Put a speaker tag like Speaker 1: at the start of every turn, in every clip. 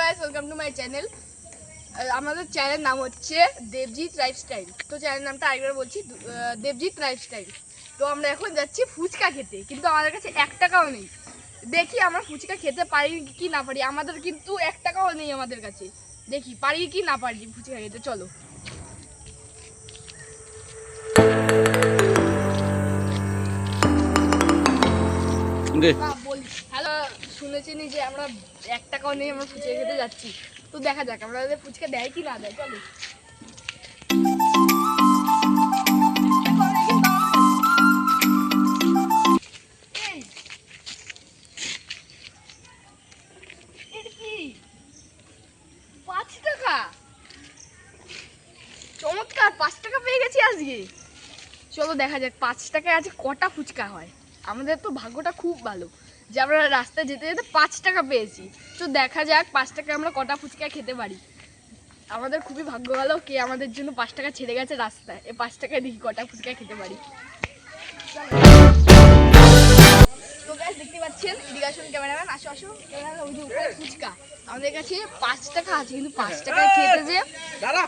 Speaker 1: Guys, welcome to my channel. আমাদের চ্যানেলের নাম হচ্ছে দেবজিৎ লাইফস্টাইল। তো চ্যানেল নামটা আরেকবার বলছি, দেবজিৎ লাইফস্টাইল। তো আমরা এখন যাচ্ছি ফুচকা খেতে, কিন্তু আমাদের কাছে 1 টাকাও নেই। দেখি আমরা ফুচকা খেতে পারি কি না পারি। আমাদের কিন্তু 1 টাকাও নেই আমাদের কাছে। দেখি পারি কি না পারি ফুচকা খেতে। চলো। হ্যালো, শুনেছিনি যে আমরা 1 টাকাও নেই, আমরা ফুচকা খেতে যাচ্ছি। তো দেখা যাক আমরা ফুচকা দেয় কি না দেয়। চলো। চমৎকার, 5 টাকা পেয়ে গেছি আজকে। চলো দেখা যাক 5 টাকায় আজকে কটা ফুচকা হয়। আমাদের তো ভাগ্যটা খুব ভালো যে আমরা রাস্তায় যেতে যেতে 5 টাকা পেয়েছি। তো দেখা যাক 5 টাকায় আমরা কটা ফুচকা খেতে পারি। আমাদের খুবই ভাগ্য ভালো, কে আমাদের জন্য 5 টাকা ছেড়ে গেছে রাস্তায়। এই 5 টাকায় দেখি কটা ফুচকা খেতে পারি। তো গাইস, দেখতে পাচ্ছেন ইরিগেশন ক্যামেরাম্যান, আসো আসো। ওই যে উপরে ফুচকা আমাদের কাছে 5 টাকা আছে, কিন্তু 5 টাকায় খেতে যে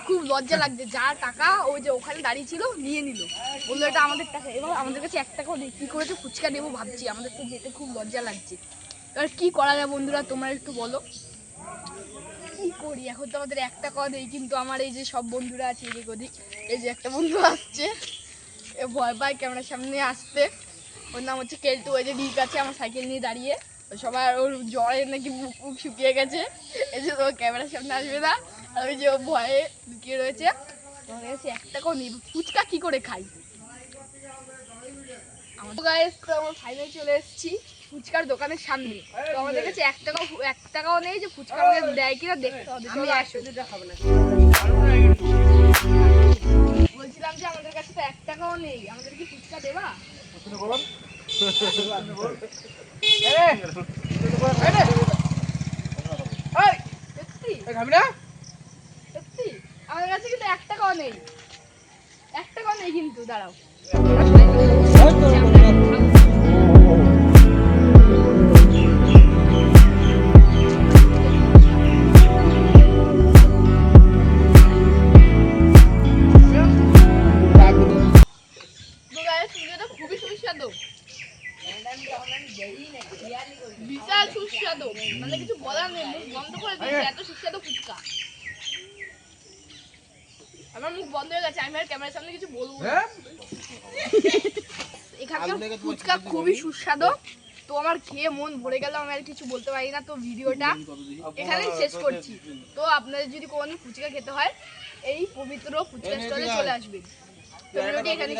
Speaker 1: খুব লজ্জা লাগছে। যার টাকা ওই যে ওখানে দাঁড়িয়ে ছিল নিয়ে নিল, বললো এটা আমাদের টাকা। এবার আমাদের কাছে 1 টাকাও নেই, কি করেছে ফুচকা নেবো ভাবছি। আমাদের তো যেতে খুব লজ্জা লাগছে। এবার কি করা যায় বন্ধুরা, তোমরা একটু বলো কি করি। এখন তো আমাদের 1 টাকাও নেই, কিন্তু আমার এই যে সব বন্ধুরা আছে এদিক ওদিক, এই যে একটা বন্ধু আসছে, এ ভয় পায় ক্যামেরার সামনে আসতে। ওর নাম হচ্ছে কেলটু। ওই যে ডিক আছে আমার সাইকেল নিয়ে দাঁড়িয়ে, সবার ওর জ্বরে নাকি মুখ মুখ শুকিয়ে গেছে, এই যে ও ক্যামেরার সামনে আসবে না। আর ওই যে ও ভয়ে লুকিয়ে রয়েছে। আমার কাছে 1 টাকাও নেই, ফুচকা কি করে খাই। আমাদের গাইস, তো আমরা ফাইনাল চলে এসেছি ফুচকার দোকানের সামনে। তো আমাদের কাছে 1 টাকাও নেই, যে ফুচকা আমাদের দেয় কিনা দেখতে হবে। বলছিলাম যে আমাদের কাছে তো 1 টাকাও নেই, আমাদের কি ফুচকা দেবা? আমাদের কাছে কিন্তু 1 টাকাও নেই, 1 টাকাও নেই কিন্তু। দাঁড়াও, খুবই সুস্বাদু, বিশাল সুস্বাদু, মানে কিছু বলার নেই। মুখ বন্ধ করে দিয়েছে, এত সুস্বাদু ফুচকা। আমার মুখ বন্ধ হয়ে গেছে, আমি আর ক্যামেরার সামনে কিছু বলবো না। এখানকার ফুচকা খুবই সুস্বাদু। তো আমার খেয়ে মন ভরে গেল, আমি আর কিছু বলতে পারি না। তো ভিডিওটা এখানেই শেষ করছি। তো আপনাদের যদি কোনো ফুচকা খেতে হয়, এই পবিত্র ফুচকা স্টলে চলে আসবেন। তো ভিডিওটি এখানে।